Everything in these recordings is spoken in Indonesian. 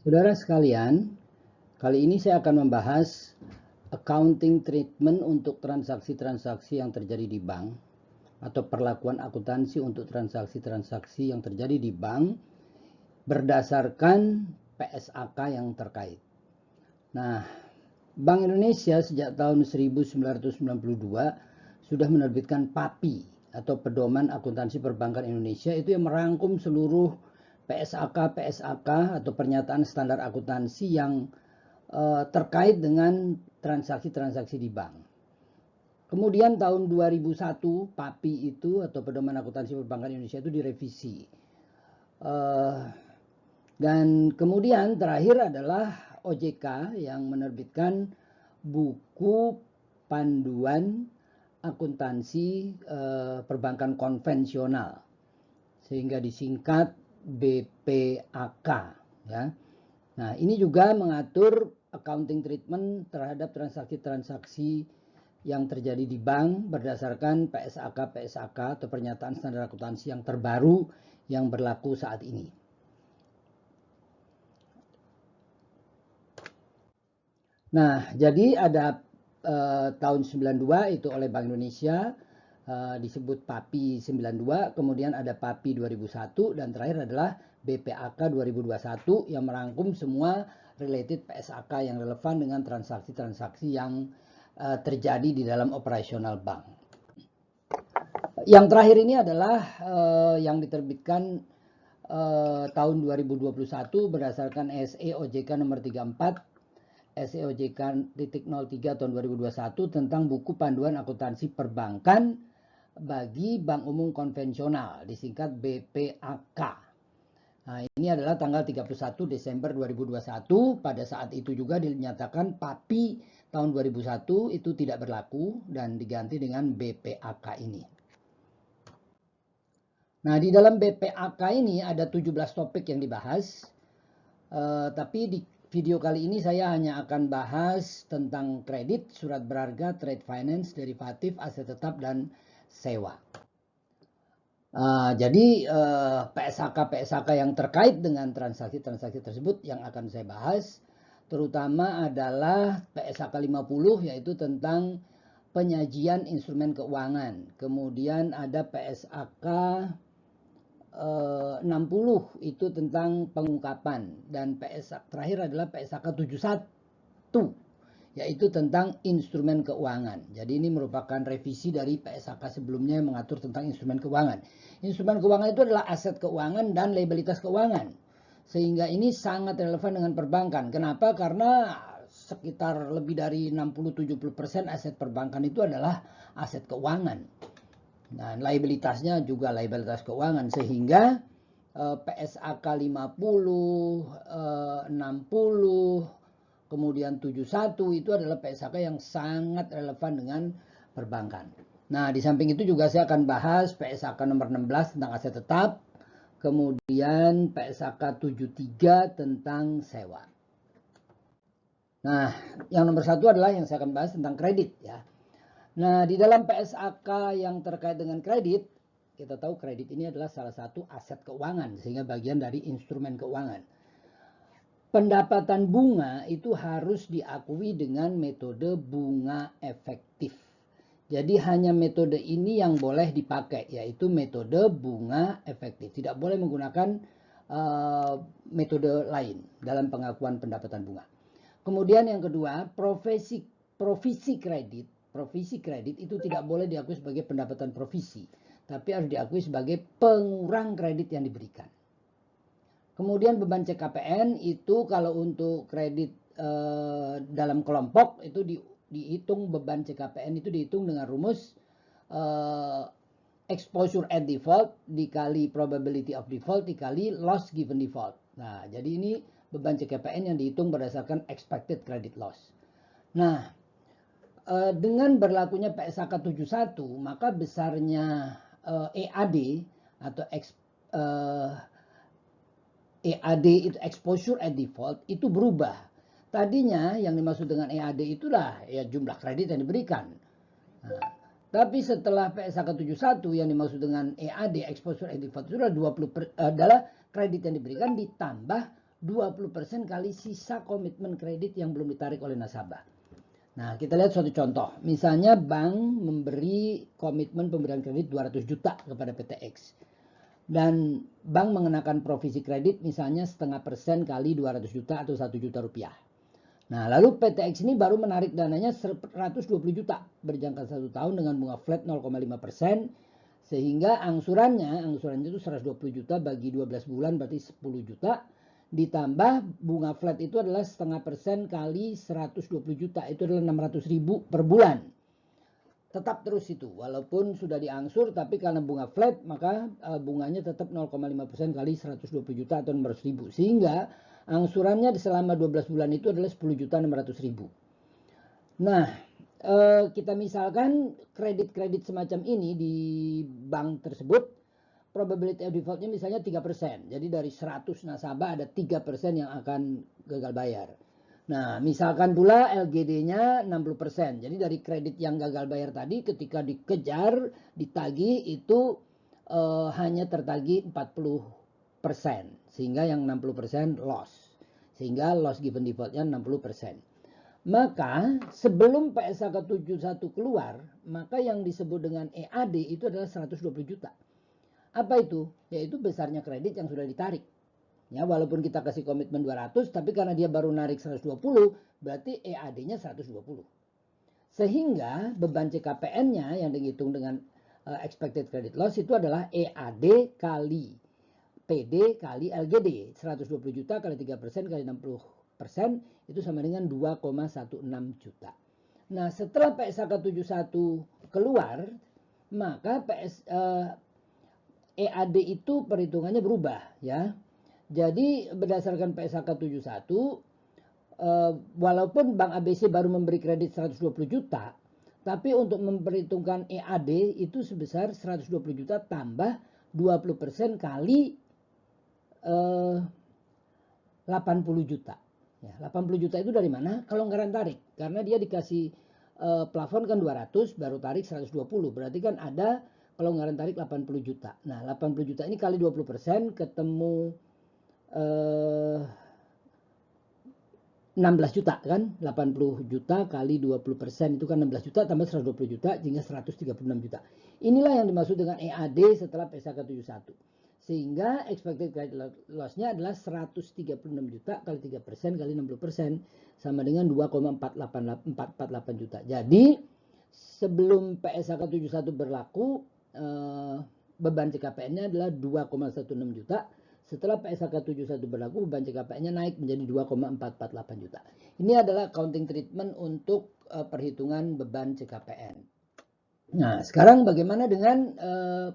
Saudara sekalian, kali ini saya akan membahas accounting treatment untuk transaksi-transaksi yang terjadi di bank atau perlakuan akuntansi untuk transaksi-transaksi yang terjadi di bank berdasarkan PSAK yang terkait. Nah, Bank Indonesia sejak tahun 1992 sudah menerbitkan PAPI atau Pedoman Akuntansi Perbankan Indonesia, itu yang merangkum seluruh PSAK atau pernyataan standar akuntansi yang terkait dengan transaksi-transaksi di bank. Kemudian tahun 2001 PAPI itu atau Pedoman Akuntansi Perbankan Indonesia itu direvisi. Dan kemudian terakhir adalah OJK yang menerbitkan buku panduan akuntansi perbankan konvensional, sehingga disingkat BPAK, ya. Nah, ini juga mengatur accounting treatment terhadap transaksi-transaksi yang terjadi di bank berdasarkan PSAK atau pernyataan standar akuntansi yang terbaru yang berlaku saat ini. Nah, jadi ada tahun 92 itu oleh Bank Indonesia disebut PAPI 92, kemudian ada PAPI 2001, dan terakhir adalah BPAK 2021 yang merangkum semua related PSAK yang relevan dengan transaksi-transaksi yang terjadi di dalam operasional bank. Yang terakhir ini adalah yang diterbitkan tahun 2021 berdasarkan SE OJK nomor 34 SEOJK 03 tahun 2021 tentang buku panduan akuntansi perbankan bagi bank umum konvensional, disingkat BPAK. Nah, ini adalah tanggal 31 Desember 2021. Pada saat itu juga dinyatakan PAPI tahun 2001 itu tidak berlaku dan diganti dengan BPAK ini. Nah, di dalam BPAK ini ada 17 topik yang dibahas, tapi di video kali ini saya hanya akan bahas tentang kredit, surat berharga, trade finance, derivatif, aset tetap, dan sewa. Jadi PSAK yang terkait dengan transaksi-transaksi tersebut yang akan saya bahas, terutama adalah PSAK 50 yaitu tentang penyajian instrumen keuangan. Kemudian ada PSAK 60 itu tentang pengungkapan, dan terakhir adalah PSAK 71 yaitu tentang instrumen keuangan. Jadi ini merupakan revisi dari PSAK sebelumnya yang mengatur tentang instrumen keuangan. Instrumen keuangan itu adalah aset keuangan dan liabilitas keuangan, sehingga ini sangat relevan dengan perbankan. Kenapa? Karena sekitar lebih dari 60-70% aset perbankan itu adalah aset keuangan. Nah, liabilitasnya juga liabilitas keuangan, sehingga PSAK 50, 60, kemudian 71 itu adalah PSAK yang sangat relevan dengan perbankan. Nah, di samping itu juga saya akan bahas PSAK nomor 16 tentang aset tetap, kemudian PSAK 73 tentang sewa. Nah, yang nomor satu adalah yang saya akan bahas tentang kredit, ya. Nah, di dalam PSAK yang terkait dengan kredit, kita tahu kredit ini adalah salah satu aset keuangan, sehingga bagian dari instrumen keuangan. Pendapatan bunga itu harus diakui dengan metode bunga efektif. Jadi hanya metode ini yang boleh dipakai, yaitu metode bunga efektif. Tidak boleh menggunakan metode lain dalam pengakuan pendapatan bunga. Kemudian yang kedua, provisi kredit itu tidak boleh diakui sebagai pendapatan provisi, tapi harus diakui sebagai pengurang kredit yang diberikan. Kemudian beban CKPN itu kalau untuk kredit dalam kelompok itu dihitung beban CKPN itu dihitung dengan rumus exposure at default dikali probability of default dikali loss given default. Nah, jadi ini beban CKPN yang dihitung berdasarkan expected credit loss. Nah, dengan berlakunya PSAK 71, maka besarnya EAD atau EAD itu exposure at default itu berubah. Tadinya yang dimaksud dengan EAD itulah ya jumlah kredit yang diberikan. Nah, tapi setelah PSAK 71 yang dimaksud dengan EAD exposure at default itu adalah kredit yang diberikan ditambah 20% kali sisa komitmen kredit yang belum ditarik oleh nasabah. Nah, kita lihat suatu contoh. Misalnya bank memberi komitmen pemberian kredit 200 juta kepada PTX. Dan bank mengenakan provisi kredit misalnya 0,5% kali 200 juta atau 1 juta rupiah. Nah, lalu PTX ini baru menarik dananya 120 juta berjangka 1 tahun dengan bunga flat 0,5%. Sehingga angsurannya itu 120 juta bagi 12 bulan berarti 10 juta. Ditambah bunga flat itu adalah 0,5% kali 120 juta. Itu adalah 600 ribu per bulan. Tetap terus itu. Walaupun sudah diangsur tapi karena bunga flat maka bunganya tetap 0,5% kali 120 juta atau 600 ribu. Sehingga angsurannya selama 12 bulan itu adalah 10 juta 600 ribu. Nah, kita misalkan kredit-kredit semacam ini di bank tersebut, probability of defaultnya misalnya 3%. Jadi dari 100 nasabah ada 3% yang akan gagal bayar. Nah, misalkan pula LGD-nya 60%. Jadi dari kredit yang gagal bayar tadi ketika dikejar, ditagih itu hanya tertagih 40%. Sehingga yang 60% loss. Sehingga loss given default-nya 60%. Maka sebelum PSAK 71 keluar, maka yang disebut dengan EAD itu adalah 120 juta. Apa itu? Yaitu besarnya kredit yang sudah ditarik. Ya, walaupun kita kasih komitmen 200, tapi karena dia baru narik 120, berarti EAD-nya 120. Sehingga beban CKPN-nya yang dihitung dengan expected credit loss itu adalah EAD kali PD kali LGD. 120 juta kali 3% kali 60% itu sama dengan 2,16 juta. Nah, setelah PSAK 71 keluar, maka EAD itu perhitungannya berubah ya. Jadi berdasarkan PSAK 71 walaupun Bank ABC baru memberi kredit 120 juta, tapi untuk memperhitungkan EAD itu sebesar 120 juta tambah 20% kali 80 juta. Ya, 80 juta itu dari mana? Kelonggaran tarik. Karena dia dikasih plafon kan 200, baru tarik 120. Berarti kan ada kelonggaran tarik 80 juta. Nah, 80 juta ini kali 20% ketemu 16 juta kan. 80 juta kali 20% itu kan 16 juta tambah 120 juta sehingga 136 juta. Inilah yang dimaksud dengan EAD setelah PSAK 71. Sehingga expected credit loss-nya adalah 136 juta kali 3% kali 60% sama dengan 2,448 juta. Jadi sebelum PSAK 71 berlaku beban CKPN-nya adalah 2,16 juta. Setelah PSAK 71 berlaku beban CKPN-nya naik menjadi 2,448 juta. Ini adalah accounting treatment untuk perhitungan beban CKPN. Nah, sekarang bagaimana dengan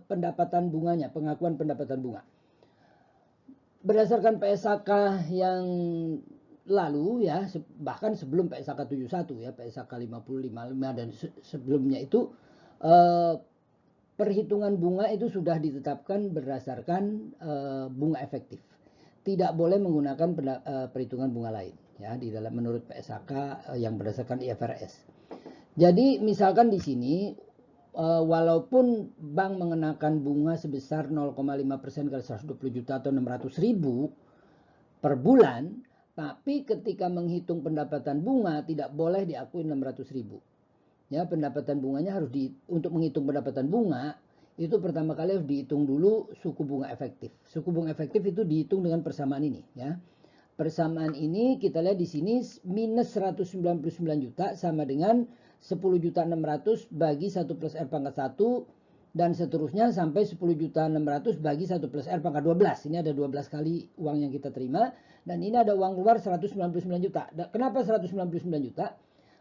pendapatan bunganya, pengakuan pendapatan bunga? Berdasarkan PSAK yang lalu ya, bahkan sebelum PSAK 71 ya, PSAK 55 dan sebelumnya itu perhitungan bunga itu sudah ditetapkan berdasarkan bunga efektif. Tidak boleh menggunakan perhitungan bunga lain ya di dalam menurut PSAK yang berdasarkan IFRS. Jadi misalkan di sini walaupun bank mengenakan bunga sebesar 0,5% kali 120 juta atau 600 ribu per bulan, tapi ketika menghitung pendapatan bunga tidak boleh diakui 600 ribu. Ya, pendapatan bunganya harus untuk menghitung pendapatan bunga itu pertama kali harus dihitung dulu suku bunga efektif. Suku bunga efektif itu dihitung dengan persamaan ini ya. Persamaan ini kita lihat di sini minus 199 juta sama dengan 10.600 bagi 1 plus R pangkat 1 dan seterusnya sampai 10.600 bagi 1 plus R pangkat 12. Ini ada 12 kali uang yang kita terima dan ini ada uang keluar 199 juta. Kenapa 199 juta?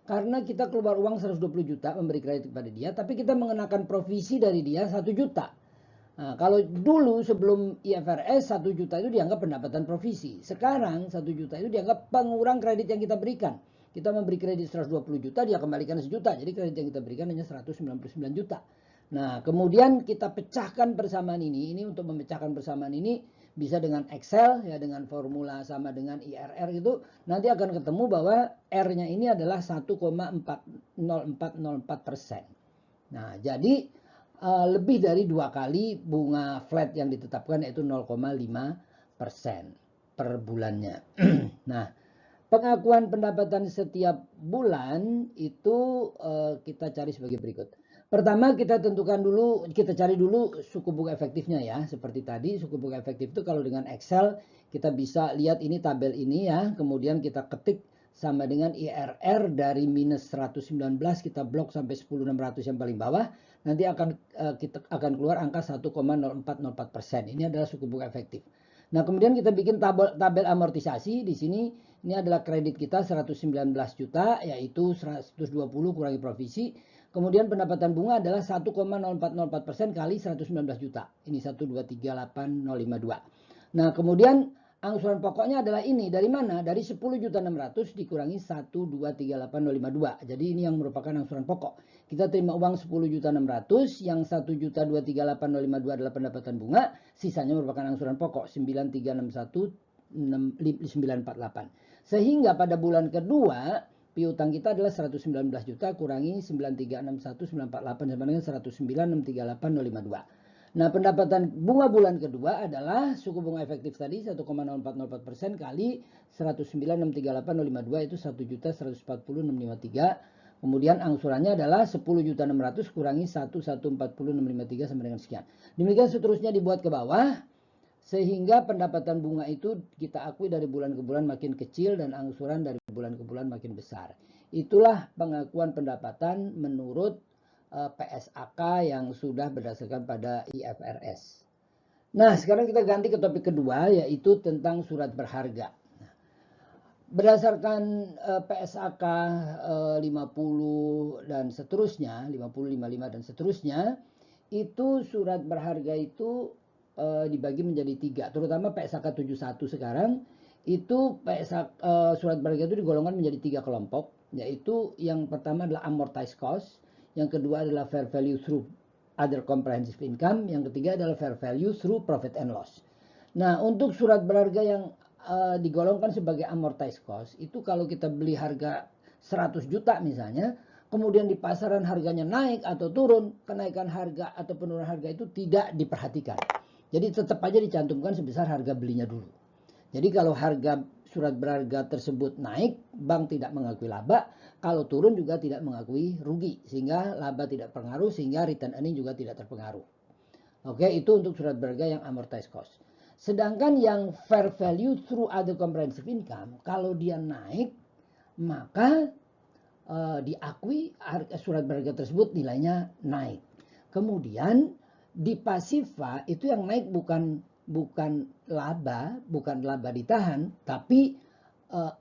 Karena kita keluar uang 120 juta memberi kredit kepada dia, tapi kita mengenakan provisi dari dia 1 juta. Nah, kalau dulu sebelum IFRS 1 juta itu dianggap pendapatan provisi. Sekarang 1 juta itu dianggap pengurang kredit yang kita berikan. Kita memberi kredit 120 juta, dia kembalikan 1 juta. Jadi kredit yang kita berikan hanya 199 juta. Nah, kemudian kita pecahkan persamaan ini. Ini untuk memecahkan persamaan ini bisa dengan Excel, ya dengan formula sama dengan IRR itu. Nanti akan ketemu bahwa R-nya ini adalah 1,0404%. Nah, jadi lebih dari 2 kali bunga flat yang ditetapkan yaitu 0,5%. per bulannya. Nah, pengakuan pendapatan setiap bulan itu kita cari sebagai berikut. Pertama kita tentukan dulu, kita cari dulu suku bunga efektifnya ya. Seperti tadi suku bunga efektif itu kalau dengan Excel kita bisa lihat ini tabel ini ya. Kemudian kita ketik sama dengan IRR dari minus 119 kita blok sampai 10.600 yang paling bawah. Nanti kita akan keluar angka 1,0404%. Ini adalah suku bunga efektif. Nah, kemudian kita bikin tabel amortisasi. Di sini ini adalah kredit kita 119 juta, yaitu 120 kurangi provisi. Kemudian pendapatan bunga adalah 1,0404% kali 119 juta. Ini 1238052. Nah, kemudian angsuran pokoknya adalah ini. Dari mana? Dari 10.600 dikurangi 1238052. Jadi ini yang merupakan angsuran pokok. Kita terima uang 10.600, yang 1238052 adalah pendapatan bunga, sisanya merupakan angsuran pokok 9361.948. Sehingga pada bulan kedua piutang kita adalah 119 juta kurangi 9361.948 sama dengan 109.638.052. Nah, pendapatan bunga bulan kedua adalah suku bunga efektif tadi 1,0404% kali 109.638.052 itu 1.140.653. Kemudian angsurannya adalah 10.600 kurangi 1.140.653 sama dengan sekian. Demikian seterusnya dibuat ke bawah sehingga pendapatan bunga itu kita akui dari bulan ke bulan makin kecil dan angsuran dari bulan ke bulan makin besar. Itulah pengakuan pendapatan menurut PSAK yang sudah berdasarkan pada IFRS. Nah, sekarang kita ganti ke topik kedua, yaitu tentang surat berharga. Berdasarkan PSAK 50 dan seterusnya, 50, 55 dan seterusnya, itu surat berharga itu dibagi menjadi 3, terutama PSAK 71 sekarang, itu surat berharga itu digolongkan menjadi 3 kelompok, yaitu yang pertama adalah amortized cost, yang kedua adalah fair value through other comprehensive income, yang ketiga adalah fair value through profit and loss. Nah, untuk surat berharga yang digolongkan sebagai amortized cost, itu kalau kita beli harga 100 juta misalnya, kemudian di pasaran harganya naik atau turun, kenaikan harga atau penurunan harga itu tidak diperhatikan. Jadi tetap aja dicantumkan sebesar harga belinya dulu. Jadi kalau harga surat berharga tersebut naik, bank tidak mengakui laba. Kalau turun juga tidak mengakui rugi. Sehingga laba tidak terpengaruh, sehingga return earning juga tidak terpengaruh. Oke, itu untuk surat berharga yang amortized cost. Sedangkan yang fair value through other comprehensive income, kalau dia naik, maka diakui surat berharga tersebut nilainya naik. Kemudian di pasifa itu yang naik bukan laba ditahan, tapi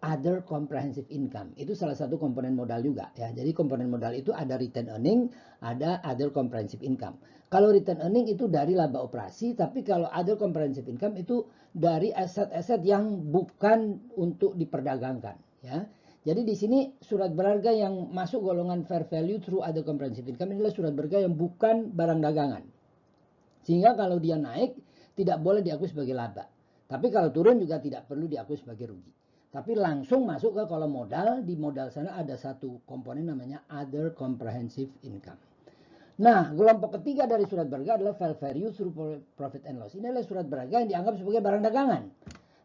other comprehensive income. Itu salah satu komponen modal juga ya. Jadi komponen modal itu ada return earning, ada other comprehensive income. Kalau return earning itu dari laba operasi, tapi kalau other comprehensive income itu dari aset-aset yang bukan untuk diperdagangkan ya. Jadi di sini surat berharga yang masuk golongan fair value through other comprehensive income inilah surat berharga yang bukan barang dagangan. Sehingga kalau dia naik tidak boleh diakui sebagai laba. Tapi kalau turun juga tidak perlu diakui sebagai rugi. Tapi langsung masuk ke kolom modal. Di modal sana ada satu komponen namanya other comprehensive income. Nah, kelompok ketiga dari surat berharga adalah fair value through profit and loss. Ini adalah surat berharga yang dianggap sebagai barang dagangan.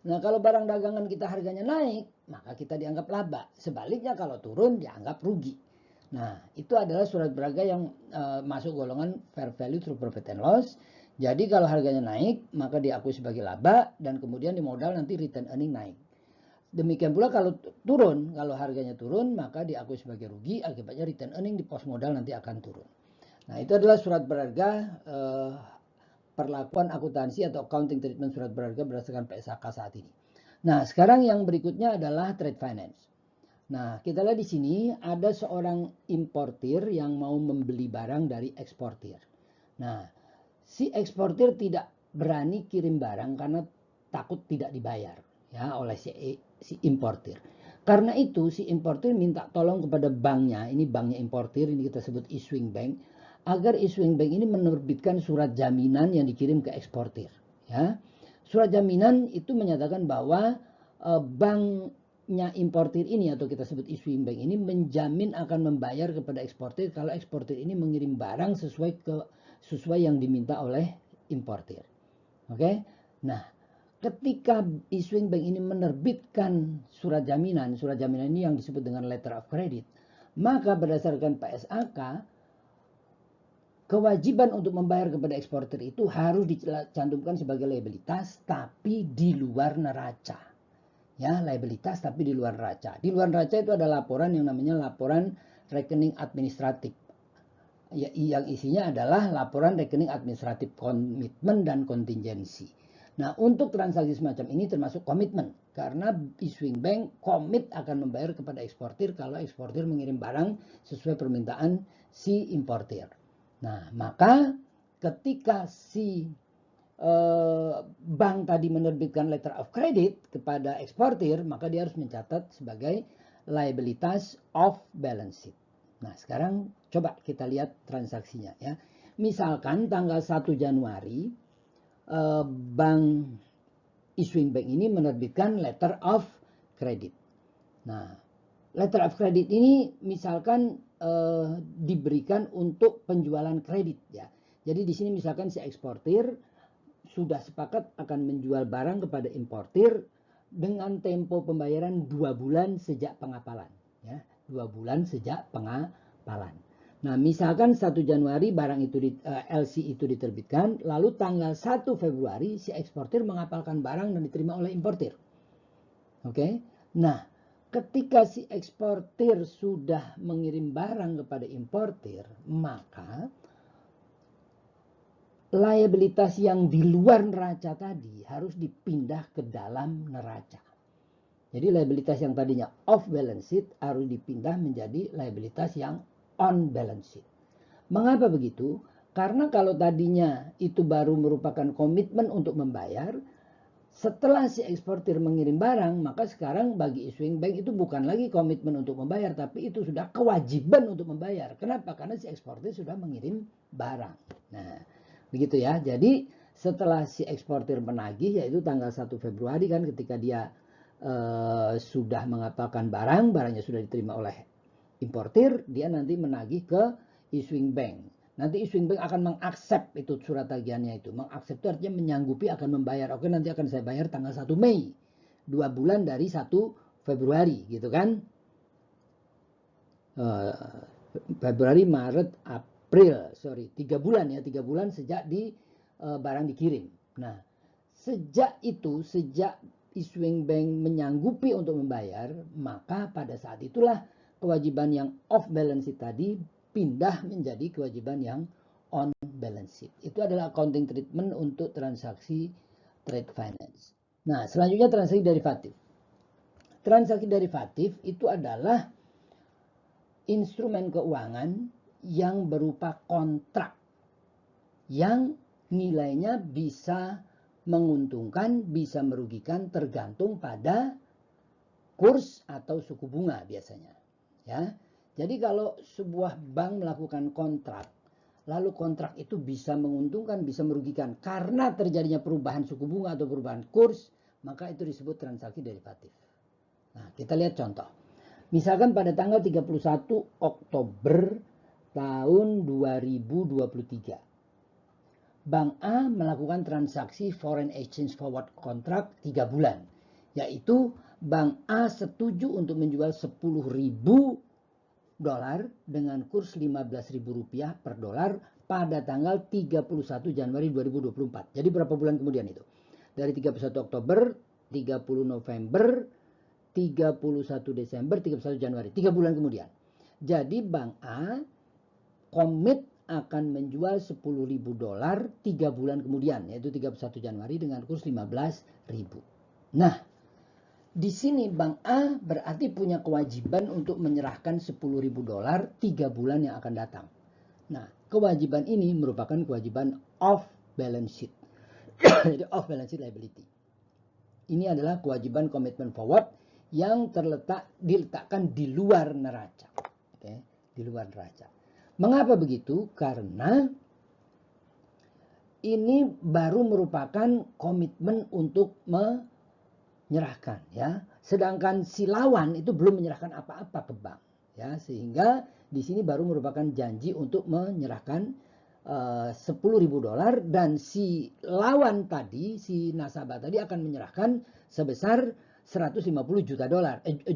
Nah, kalau barang dagangan kita harganya naik, maka kita dianggap laba. Sebaliknya kalau turun dianggap rugi. Nah, itu adalah surat berharga yang masuk golongan fair value through profit and loss. Jadi kalau harganya naik, maka diakui sebagai laba dan kemudian di modal nanti return earning naik. Demikian pula kalau turun, kalau harganya turun, maka diakui sebagai rugi, akibatnya return earning di pos modal nanti akan turun. Nah, itu adalah surat berharga perlakuan akuntansi atau accounting treatment surat berharga berdasarkan PSAK saat ini. Nah, sekarang yang berikutnya adalah trade finance. Nah, kita lihat di sini ada seorang importir yang mau membeli barang dari eksportir. Nah, si eksportir tidak berani kirim barang karena takut tidak dibayar ya oleh si importir. Karena itu si importir minta tolong kepada banknya, ini banknya importir, ini kita sebut issuing bank, agar issuing bank ini menerbitkan surat jaminan yang dikirim ke eksportir ya. Surat jaminan itu menyatakan bahwa banknya importir ini atau kita sebut issuing bank ini menjamin akan membayar kepada eksportir kalau eksportir ini mengirim barang sesuai yang diminta oleh importir. Oke. Nah, ketika issuing bank ini menerbitkan surat jaminan ini yang disebut dengan letter of credit, maka berdasarkan PSAK, kewajiban untuk membayar kepada eksportir itu harus dicantumkan sebagai liabilitas tapi di luar neraca. Ya, liabilitas tapi di luar neraca. Di luar neraca itu ada laporan yang namanya laporan rekening administratif. Ya, yang isinya adalah laporan rekening administratif komitmen dan kontingensi. Nah, untuk transaksi semacam ini termasuk komitmen, karena issuing bank komit akan membayar kepada eksportir kalau eksportir mengirim barang sesuai permintaan si importir. Nah, maka ketika si bank tadi menerbitkan letter of credit kepada eksportir, maka dia harus mencatat sebagai liabilitas off balance sheet. Nah, sekarang coba kita lihat transaksinya ya. Misalkan tanggal 1 Januari bank issuing bank ini menerbitkan letter of credit. Nah, letter of credit ini misalkan diberikan untuk penjualan kredit ya. Jadi di sini misalkan si eksportir sudah sepakat akan menjual barang kepada importir dengan tempo pembayaran 2 bulan sejak pengapalan ya. 2 bulan sejak pengapalan. Nah, misalkan 1 Januari barang itu LC itu diterbitkan, lalu tanggal 1 Februari si eksportir mengapalkan barang dan diterima oleh importir. Oke. Nah, ketika si eksportir sudah mengirim barang kepada importir, maka liabilitas yang di luar neraca tadi harus dipindah ke dalam neraca. Jadi liabilitas yang tadinya off balance sheet harus dipindah menjadi liabilitas yang on balance sheet. Mengapa begitu? Karena kalau tadinya itu baru merupakan komitmen untuk membayar, setelah si eksportir mengirim barang, maka sekarang bagi issuing bank itu bukan lagi komitmen untuk membayar, tapi itu sudah kewajiban untuk membayar. Kenapa? Karena si eksportir sudah mengirim barang. Nah, begitu ya. Jadi setelah si eksportir menagih, yaitu tanggal 1 Februari kan, ketika dia sudah mengapalkan barangnya sudah diterima oleh importir, dia nanti menagih ke issuing bank. Nanti issuing bank akan mengaksep itu surat tagihannya itu. Mengaksep itu artinya menyanggupi akan membayar. Oke, nanti akan saya bayar tanggal 1 Mei. 2 bulan dari 1 Februari gitu kan. Februari, Maret, April, 3 bulan ya, 3 bulan sejak barang dikirim. Nah, sejak issuing bank menyanggupi untuk membayar, maka pada saat itulah kewajiban yang off balance sheet tadi pindah menjadi kewajiban yang on balance sheet. Itu adalah accounting treatment untuk transaksi trade finance. Nah, selanjutnya transaksi derivatif. Transaksi derivatif itu adalah instrumen keuangan yang berupa kontrak yang nilainya bisa menguntungkan, bisa merugikan tergantung pada kurs atau suku bunga biasanya. Ya. Jadi kalau sebuah bank melakukan kontrak, lalu kontrak itu bisa menguntungkan, bisa merugikan karena terjadinya perubahan suku bunga atau perubahan kurs, maka itu disebut transaksi derivatif. Nah, kita lihat contoh. Misalkan pada tanggal 31 Oktober tahun 2023, Bank A melakukan transaksi foreign exchange forward contract 3 bulan, yaitu Bank A setuju untuk menjual 10.000 dolar dengan kurs 15.000 rupiah per dolar pada tanggal 31 Januari 2024. Jadi berapa bulan kemudian itu? Dari 31 Oktober, 30 November, 31 Desember, 31 Januari. 3 bulan kemudian. Jadi Bank A komit akan menjual 10.000 dolar 3 bulan kemudian, yaitu 31 Januari dengan kurs 15.000. Nah, di sini Bank A berarti punya kewajiban untuk menyerahkan 10.000 dolar 3 bulan yang akan datang. Nah, kewajiban ini merupakan kewajiban off balance sheet. Jadi off balance sheet liability. Ini adalah kewajiban komitmen forward yang diletakkan di luar neraca. Oke, di luar neraca. Mengapa begitu? Karena ini baru merupakan komitmen untuk menyerahkan ya. Sedangkan si lawan itu belum menyerahkan apa-apa ke bank ya, sehingga di sini baru merupakan janji untuk menyerahkan $10.000 dan si lawan tadi, si nasabah tadi akan menyerahkan sebesar $150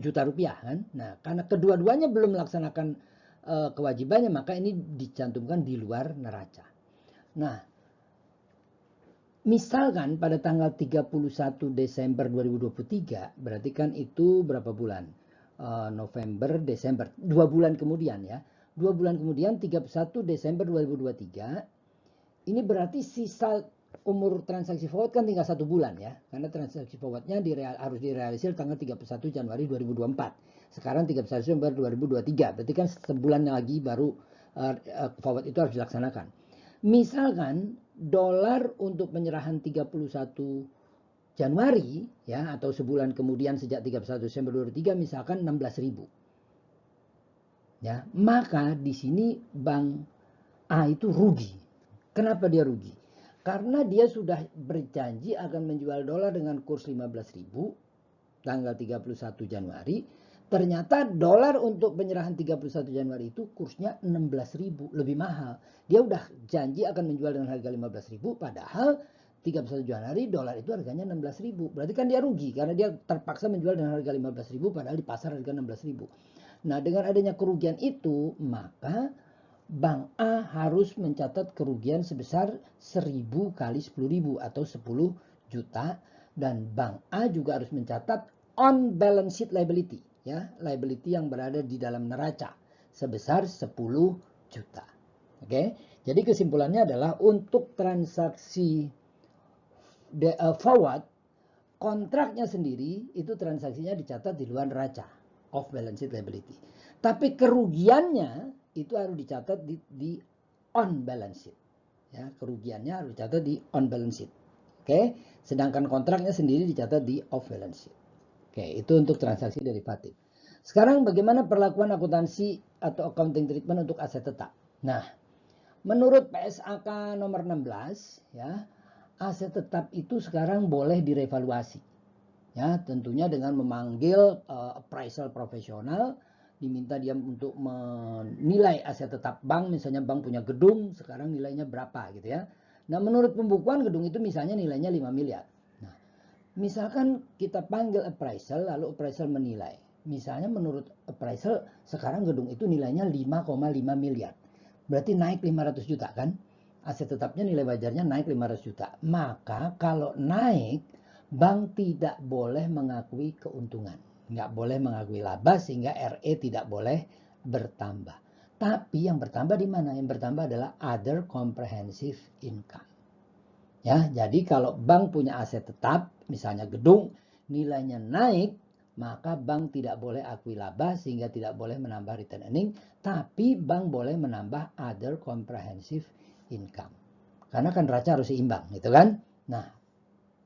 juta rupiah kan. Nah, karena kedua-duanya belum melaksanakan kewajibannya, maka ini dicantumkan di luar neraca. Nah, misalkan pada tanggal 31 Desember 2023, berarti kan itu berapa bulan? November, Desember, 2 bulan kemudian ya. 2 bulan kemudian 31 Desember 2023, ini berarti sisa umur transaksi forward kan tinggal 1 bulan ya. Karena transaksi forwardnya harus direalisir tanggal 31 Januari 2024. Sekarang 31 Desember 2023, berarti kan sebulan lagi baru forward itu harus dilaksanakan. Misalkan dolar untuk penyerahan 31 Januari ya, atau sebulan kemudian sejak 31 Desember 2023 misalkan 16.000. Ya, maka di sini Bank A itu rugi. Kenapa dia rugi? Karena dia sudah berjanji akan menjual dolar dengan kurs 15.000 tanggal 31 Januari. Ternyata dolar untuk penyerahan 31 Januari itu kursnya 16.000, lebih mahal. Dia udah janji akan menjual dengan harga 15.000, padahal 31 Januari dolar itu harganya 16.000. Berarti kan dia rugi karena dia terpaksa menjual dengan harga 15.000 padahal di pasar harga 16.000. Nah, dengan adanya kerugian itu, maka Bank A harus mencatat kerugian sebesar 1.000 kali 10.000 atau 10 juta. Dan Bank A juga harus mencatat on balance sheet liability, ya, liability yang berada di dalam neraca sebesar 10 juta. Oke, jadi kesimpulannya adalah untuk transaksi forward, kontraknya sendiri itu transaksinya dicatat di luar neraca, off balance sheet liability. Tapi kerugiannya itu harus dicatat di on balance sheet. Ya, kerugiannya harus dicatat di on balance sheet. Oke, sedangkan kontraknya sendiri dicatat di off balance sheet. Oke, itu untuk transaksi derivatif. Sekarang bagaimana perlakuan akuntansi atau accounting treatment untuk aset tetap? Nah, menurut PSAK nomor 16 ya, aset tetap itu sekarang boleh direvaluasi. Ya, tentunya dengan memanggil appraisal profesional, diminta dia untuk menilai aset tetap bank. Misalnya bank punya gedung, sekarang nilainya berapa gitu ya. Nah, menurut pembukuan gedung itu misalnya nilainya 5 miliar. Nah, misalkan kita panggil appraisal, lalu appraisal menilai. Misalnya menurut appraisal sekarang gedung itu nilainya 5,5 miliar. Berarti naik 500 juta kan? Aset tetapnya nilai wajarnya naik 500 juta. Maka kalau naik, bank tidak boleh mengakui keuntungan. Nggak boleh mengakui laba sehingga RE tidak boleh bertambah. Tapi yang bertambah di mana? Yang bertambah adalah other comprehensive income. Ya, jadi kalau bank punya aset tetap, misalnya gedung, nilainya naik, maka bank tidak boleh akui laba sehingga tidak boleh menambah return earning, tapi bank boleh menambah other comprehensive income. Karena kan neraca harus seimbang, gitu kan? Nah,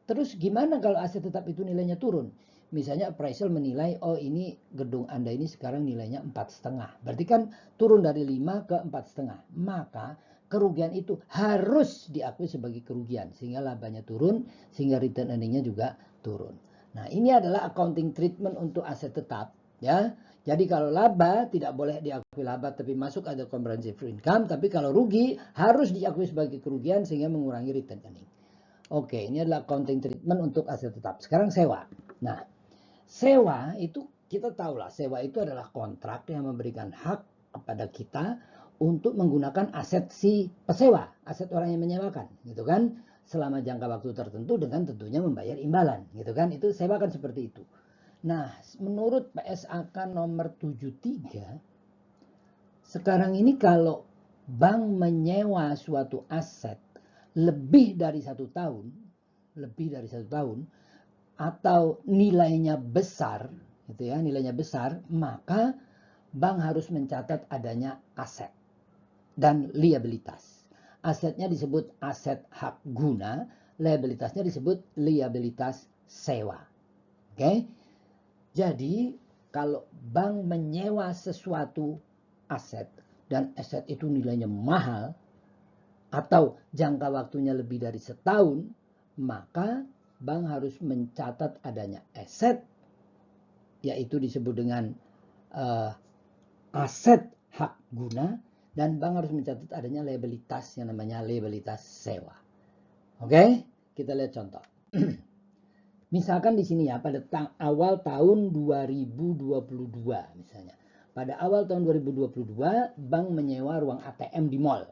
terus gimana kalau aset tetap itu nilainya turun? Misalnya appraisal menilai, oh ini gedung Anda ini sekarang nilainya 4,5. Berarti kan turun dari 5 ke 4,5. Maka kerugian itu harus diakui sebagai kerugian. Sehingga labanya turun, sehingga return earningnya juga turun. Nah, ini adalah accounting treatment untuk aset tetap. Ya, jadi kalau laba tidak boleh diakui laba tapi masuk ada comprehensive income. Tapi kalau rugi harus diakui sebagai kerugian sehingga mengurangi return earning. Oke, ini adalah accounting treatment untuk aset tetap. Sekarang sewa. Nah, sewa itu kita tahu lah, sewa itu adalah kontrak yang memberikan hak kepada kita untuk menggunakan aset si pesewa, aset orang yang menyewakan, gitu kan? Selama jangka waktu tertentu dengan tentunya membayar imbalan, gitu kan? Itu sewa kan seperti itu. Nah, menurut PSAK nomor 73, sekarang ini kalau bank menyewa suatu aset lebih dari 1 tahun, atau nilainya besar, gitu ya, nilainya besar, maka bank harus mencatat adanya aset dan liabilitas. Asetnya disebut aset hak guna, liabilitasnya disebut liabilitas sewa. Oke? Jadi kalau bank menyewa sesuatu aset dan aset itu nilainya mahal atau jangka waktunya lebih dari setahun, maka bank harus mencatat adanya aset, yaitu disebut dengan aset hak guna, dan bank harus mencatat adanya liabilitas yang namanya liabilitas sewa. Oke, kita lihat contoh. Misalkan di sini ya, pada awal tahun 2022 misalnya. Pada awal tahun 2022, bank menyewa ruang ATM di mall.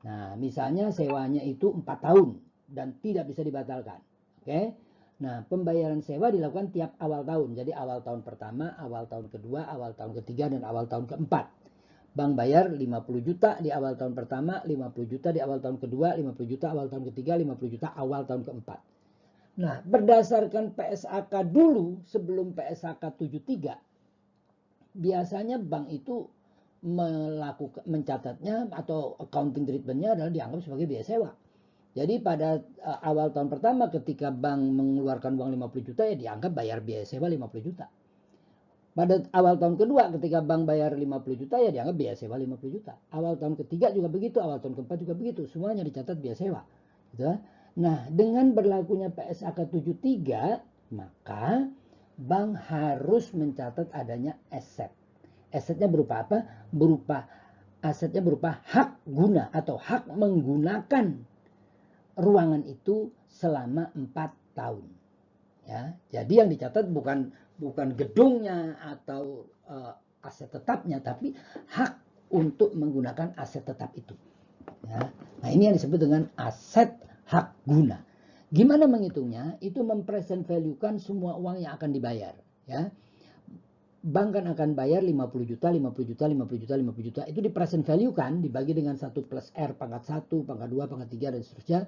Nah, misalnya sewanya itu 4 tahun dan tidak bisa dibatalkan. Oke. Nah, pembayaran sewa dilakukan tiap awal tahun. Jadi awal tahun pertama, awal tahun kedua, awal tahun ketiga, dan awal tahun keempat. Bank bayar 50 juta di awal tahun pertama, 50 juta di awal tahun kedua, 50 juta awal tahun ketiga, 50 juta awal tahun keempat. Nah, berdasarkan PSAK dulu sebelum PSAK 73, biasanya bank itu mencatatnya atau accounting treatmentnya adalah dianggap sebagai biaya sewa. Jadi pada awal tahun pertama ketika bank mengeluarkan uang 50 juta ya dianggap bayar biaya sewa 50 juta. Pada awal tahun kedua ketika bank bayar 50 juta ya dianggap biaya sewa 50 juta. Awal tahun ketiga juga begitu, awal tahun keempat juga begitu. Semuanya dicatat biaya sewa. Gitu. Nah, dengan berlakunya PSAK 73, maka bank harus mencatat adanya aset. Asetnya berupa apa? Asetnya berupa hak guna atau hak menggunakan ruangan itu selama 4 tahun. Ya, jadi yang dicatat bukan gedungnya atau aset tetapnya, tapi hak untuk menggunakan aset tetap itu. Ya. Nah, ini yang disebut dengan aset hak guna. Gimana menghitungnya? Itu mempresent value-kan semua uang yang akan dibayar. Ya. Bank kan akan bayar 50 juta, 50 juta, 50 juta, 50 juta. Itu di present value kan, dibagi dengan 1 plus R pangkat 1, pangkat 2, pangkat 3, dan seterusnya.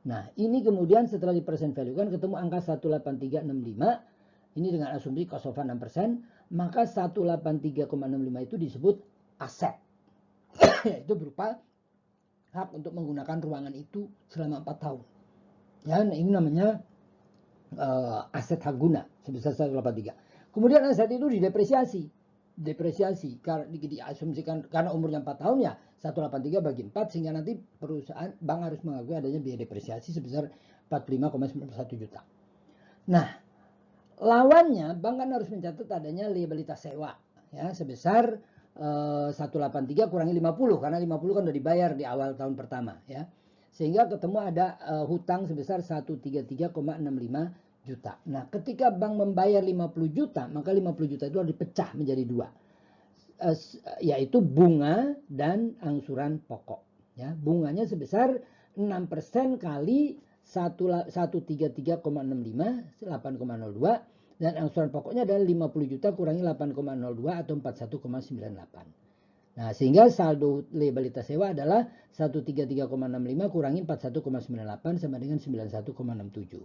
Nah, ini kemudian setelah di present value kan ketemu angka 18365. Ini dengan asumsi cost of fund 6%. Maka 183,65 itu disebut aset. Itu berupa hak untuk menggunakan ruangan itu selama 4 tahun. Ya, nah ini namanya aset hak guna sebesar 183. Kemudian aset itu didepresiasi. Karena diasumsikan karena umurnya 4 tahun ya 183 bagi 4 sehingga nanti perusahaan bank harus mengakui adanya biaya depresiasi sebesar 45,91 juta. Nah, lawannya bank kan harus mencatat adanya liabilitas sewa ya sebesar 183 kurangi 50 karena 50 kan udah dibayar di awal tahun pertama ya. Sehingga ketemu ada hutang sebesar 133,65 juta. Nah, ketika bank membayar 50 juta, maka 50 juta itu harus dipecah menjadi 2. Yaitu bunga dan angsuran pokok. Ya, bunganya sebesar 6% kali 133,65, 8,02, dan angsuran pokoknya adalah 50 juta kurangi 8,02 atau 41,98. Nah, sehingga saldo liabilitas sewa adalah 133,65 kurangi 41,98 sama dengan 91,67.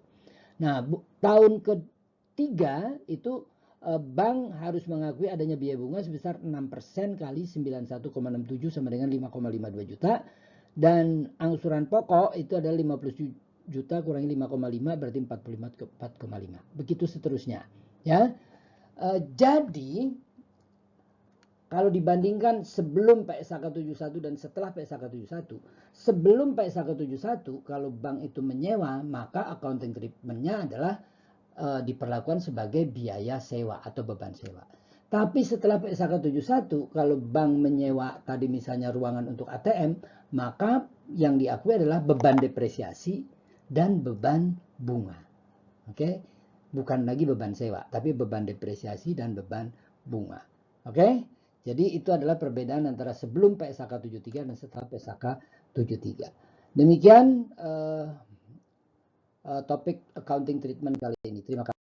Nah, tahun ketiga itu bank harus mengakui adanya biaya bunga sebesar 6% kali 91,67 sama dengan 5,52 juta. Dan angsuran pokok itu adalah 50 juta kurangi 5,5 berarti 44,5. Begitu seterusnya. Ya. Jadi kalau dibandingkan sebelum PSAK 71 dan setelah PSAK 71, sebelum PSAK 71 kalau bank itu menyewa, maka accounting treatment-nya adalah diperlakukan sebagai biaya sewa atau beban sewa. Tapi setelah PSAK 71, kalau bank menyewa tadi misalnya ruangan untuk ATM, maka yang diakui adalah beban depresiasi dan beban bunga. Oke? Bukan lagi beban sewa, tapi beban depresiasi dan beban bunga. Oke? Jadi itu adalah perbedaan antara sebelum PSAK 73 dan setelah PSAK 73. Demikian topik accounting treatment kali ini. Terima kasih.